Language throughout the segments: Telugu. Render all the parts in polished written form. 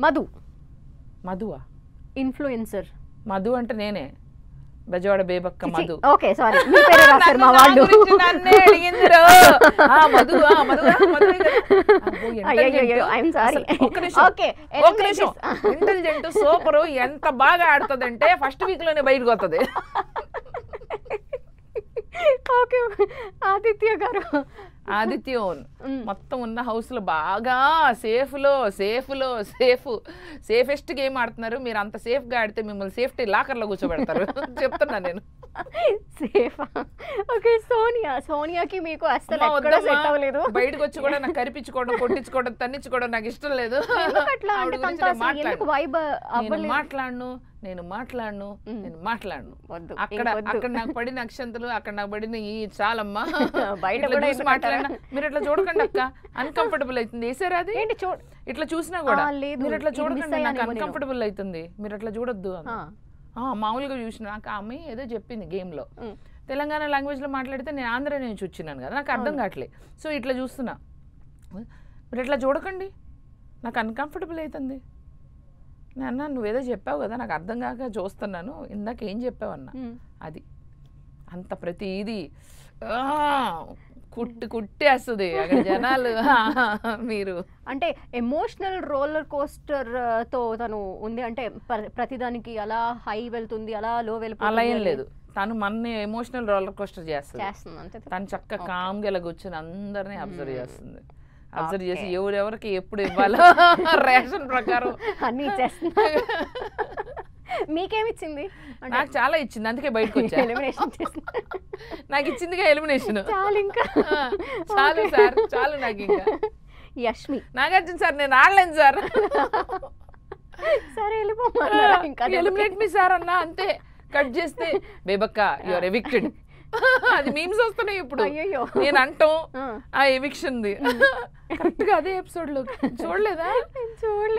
మధు. మధువా? ఇన్ఫ్లుయెన్సర్. మధు అంటే నేనే, బెజవాడ బేబక్క మధు. ఓకే సారీ, మీ పేరే రాశారు మా వాళ్ళు. నన్నే అడిగిందిరో. మధు ఇంటెలిజెంట్ సూపర్, ఎంత బాగా ఆడుతుందంటే ఫస్ట్ వీక్ లోనే బయటకు వస్తుంది. ఓకే ఆదిత్య గారు. ఆదిత్య మొత్తం ఉన్న హౌస్ లో బాగా సేఫెస్ట్ గేమ్ ఆడుతున్నారు. మీరు అంత సేఫ్ గా ఆడితే మిమ్మల్ని సేఫ్టీ లాకర్ లో కూర్చోబెడతారు చెప్తున్నా నేను. సేఫ్. ఓకే సోనియాకి మీకు అసలు ఎక్కడ సెట్ అవ్వలేదు. బయటకు వచ్చి కూడా నాకు కరిపించుకోవడం, కొట్టించుకోవడం, తన్నించుకోవడం నాకు ఇష్టం లేదు. నేను మాట్లాడను అక్కడ నాకు పడిన అక్షంతలు, అక్కడ నాకు పడిన ఈ చాలమ్మా. మాట్లాడినా మీరు ఇట్లా చూడకండి అక్క, అన్కంఫర్టబుల్ అవుతుంది. వేసారా అది? ఇట్లా చూసినా కూడా మీరు ఇట్లా చూడకండి, నాకు అన్కంఫర్టబుల్ అవుతుంది, మీరు అట్లా చూడొద్దు. మామూలుగా చూసిన నాకు ఆ అమ్మాయి ఏదో చెప్పింది గేమ్ లో, తెలంగాణ లాంగ్వేజ్ లో మాట్లాడితే నేను ఆంధ్ర నుంచి వచ్చినాను కదా, నాకు అర్థం కావట్లేదు. సో ఇట్లా చూస్తున్నా, మీరు ఇట్లా చూడకండి, నాకు అన్కంఫర్టబుల్ అవుతుంది. నేను అన్నా నువ్వేదో చెప్పావు కదా, నాకు అర్థం కాక చూస్తున్నాను, ఇందాక ఏం చెప్పావు అన్నా. అది అంత ప్రతి ఇది కుట్టేస్తుంది అక్కడ జనాలు. మీరు అంటే ఎమోషనల్ రోలర్ కోస్టర్ తో తను ఉంది అంటే ప్రతిదానికి అలా హై వెళ్తుంది, అలా లో వెళ్తుంది, అలా ఏం లేదు. తను మన ఎమోషనల్ రోలర్ కోస్టర్ చేస్తుంది. తను చక్క కామ్గా ఇలా కూర్చొని అందరినీ అబ్జర్వ్ చేస్తుంది. అబ్జర్వ్ చేసి ఎవరెవరికి ఎప్పుడు ఇవ్వాలో రేషన్ ప్రకారం అన్ని ఇచ్చేస్తుంది. మీకేమిచ్చింది? నాకు చాలా ఇచ్చింది, అందుకే బయటకు వచ్చా. నాకు ఇచ్చిందిగా ఎలిమినేషన్. చాలు సార్, చాలు నాకు. ఇంకా యష్మి, నాగార్జున సార్ నేను ఆడలేను సార్, సరే ఎలిమినేట్ మీ సార్ అన్నా, అంతే. కట్ చేస్తే బేబక్క యు ఆర్ ఎవిక్టెడ్. అది మీమ్స్ వస్తున్నాయి ఇప్పుడు. నేను అంటాం ఆ ఎవిక్షన్ కరెక్ట్ గా అదే ఎపిసోడ్ లో చూడలేదా?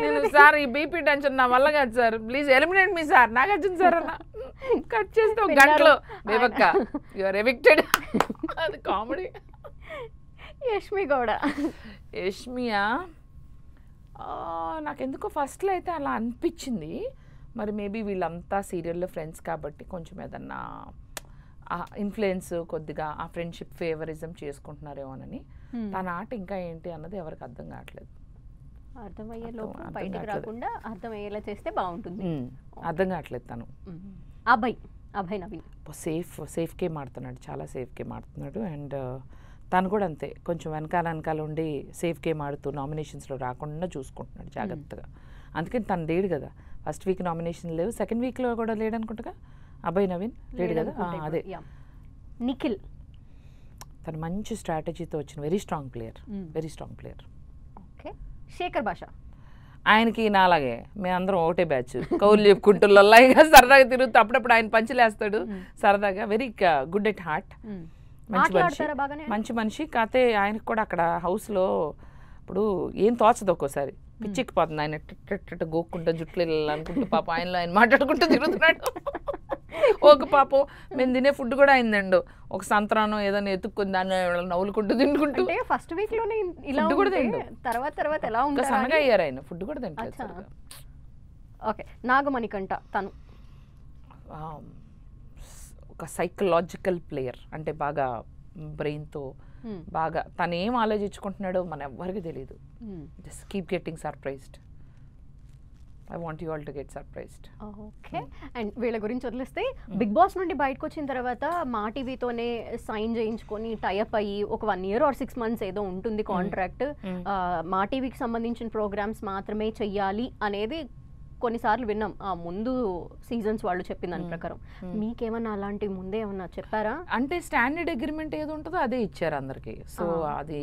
నేను సార్ ఈ బీపీ టెన్షన్ నా వల్ల కాదు sir, please eliminate me sir, Nagarjuna sir అన్న. కట్ చేస్తే ఒక గంటలో బేబక్క యు ఆర్ ఎవిక్టెడ్. అది కామెడీ. యష్మి కూడా. యష్మియా నాకెందుకో ఫస్ట్లో అయితే అలా అనిపించింది. మరి మేబీ వీళ్ళంతా సీరియల్లో ఫ్రెండ్స్ కాబట్టి కొంచెం ఏదన్నా ఇన్ఫ్లుయెన్స్ కొద్దిగా ఆ ఫ్రెండ్షిప్ ఫేవరిజం చేసుకుంటున్నారేమోనని. తన ఆట ఇంకా ఏంటి అన్నది ఎవరికి అర్థం కావట్లేదు. అర్థమయ్యేలా చేస్తే బాగుంటుంది. అర్థం కావట్లేదు తను. అభయ్ నవీన్ సేఫ్ గేమ్ ఆడుతున్నాడు, చాలా సేఫ్ గేమ్ ఆడుతున్నాడు. అండ్ తను కూడా అంతే, కొంచెం వెనకాల ఉండి సేఫ్ గేమ్ ఆడుతూ నామినేషన్స్లో రాకుండా చూసుకుంటున్నాడు జాగ్రత్తగా. అందుకని తను లేడు కదా, ఫస్ట్ వీక్ నామినేషన్ లేవు, సెకండ్ వీక్లో కూడా లేడు అనుకుంటా. అభయ్ నవీన్ లేడు కదా. అదే నిఖిల్, తను మంచి స్ట్రాటజీతో వచ్చిన very strong player. Okay Shekhar Basha, ఆయనకి నాలాగే మేమందరం ఒకటే బ్యాచ్, కౌలు చెప్పుకుంటూ లొల్లాయిగా సరదాగా తిరుగుతూ అప్పుడప్పుడు ఆయన పంచులేస్తాడు సరదాగా. వెరీ గుడ్ ఎట్ హార్ట్, మంచి మనిషి. కాకపోతే ఆయనకు కూడా అక్కడ హౌస్లో ఇప్పుడు ఏం తోచదు, ఒక్కోసారి పిచ్చెక్కిపోతుంది. ఆయన గోక్కుంటా జుట్లు అనుకుంటూ పాప ఆయనలో ఆయన మాట్లాడుకుంటూ తిరుగుతున్నాడు. ఒక పాపం మేము తినే ఫుడ్ కూడా అయిందండి, ఒక సంతరానం ఏదైనా ఎత్తుక్కుని దాన్ని నవ్వులుకుంటూ తింటుకుంటూ. ఫస్ట్ వీక్ లోనే ఇలా కూడా తిండు, తర్వాత ఎలా ఉంటుంది, సన్నగా అయ్యారు ఆయన, ఫుడ్ కూడా తింటారు. ఓకే నాగమణికంట, తను ఒక సైకలాజికల్ ప్లేయర్, అంటే బాగా బ్రెయిన్తో బాగా తను ఏం ఆలోచించుకుంటున్నాడో మన ఎవ్వరికి తెలియదు. Just keep getting surprised. I want you all to get surprised. Okay. And వీళ్ళ గురించి వదిలేస్తే బిగ్ బాస్ నుండి బయటకు వచ్చిన తర్వాత మా టీవీతోనే సైన్ చేయించుకొని టైఅప్ అయ్యి ఒక 1 year or 6 months ఏదో ఉంటుంది కాంట్రాక్ట్, మా టీవీకి సంబంధించిన ప్రోగ్రామ్స్ మాత్రమే చెయ్యాలి అనేది కొన్నిసార్లు విన్నాం ముందు సీజన్స్ వాళ్ళు చెప్పిన దాని ప్రకారం. మీకేమన్నా అలాంటి ముందే ఏమన్నా చెప్పారా? అంటే స్టాండర్డ్ అగ్రిమెంట్ ఏది ఉంటుందో అదే ఇచ్చారు అందరికి. సో అది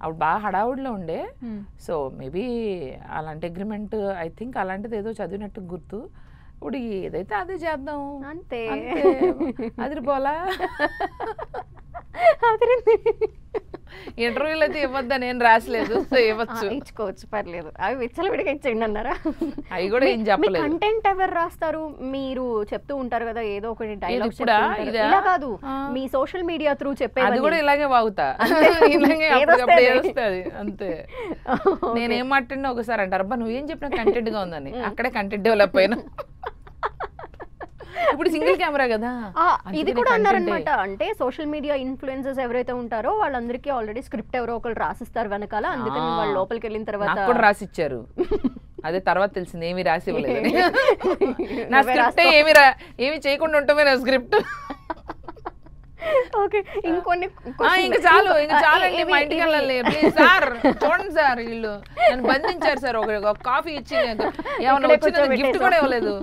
అప్పుడు బాగా హడావుడిలో ఉండే. సో మేబీ అలాంటి అగ్రిమెంట్, ఐ థింక్ అలాంటిది ఏదో చదివినట్టు గుర్తు. ఇప్పుడు ఏదైతే అదే చేద్దాం అంతే. అదిరిపోలా ఇంటర్వ్యూలు అయితే ఇవ్వద్దని నేను రాసలేదు, సో ఇవ్వచ్చు, ఇచ్చుకోవచ్చు, పర్లేదు. అవి విచ్చలవిడిగా ఇచ్చేయండి అన్నారా? అవి కూడా ఏం చెప్పలేదు. కంటెంట్ ఎవరు రాస్తారు? మీరు చెప్తూ ఉంటారు కదా ఏదో ఒకటి డైలాగ్. ఇలా కాదు, మీ సోషల్ మీడియా త్రూ చెప్పేది. అది కూడా ఇలాగే వాగుతా, ఇలాగే అప్పుడప్పుడు వస్తుంది అంతే. నేనేం మాట్లాడినా ఒకసారి అంటారు, అబ్బా నువ్వేం చెప్పినా కంటెంట్ గా ఉందని, అక్కడే కంటెంట్ డెవలప్ అయినా. ఇప్పుడు సింగిల్ కెమెరా కదా, ఇది కూడా అన్నారనమాట. అంటే సోషల్ మీడియా ఇన్ఫ్లుయెన్సర్స్ ఎవరైతే ఉంటారో వాళ్ళందరికీ ఆల్రెడీ స్క్రిప్ట్ ఎవరో ఒకరు రాసిస్తారు వెనకాల, అందుకని వాళ్ళు లోపలికి వెళ్ళిన తర్వాత కూడా రాసిచ్చారు. అదే తర్వాత తెలిసింది ఏమి రాసి ఇవ్వలేదు. నా స్క్రిప్ట్ ఏమి చేయకుండా ఉంటామే నా స్క్రిప్ట్. ఓకే, ఇంకొన్ని ఇంకా చాలు చాలండి, మా ఇంటికి వెళ్ళాలి ప్లీజ్ సార్, చూడండి సార్ వీళ్ళు నన్ను బంధించారు సార్, ఒక కాఫీ ఇచ్చి ఏమన్నా వచ్చింది గిఫ్ట్ కూడా ఇవ్వలేదు.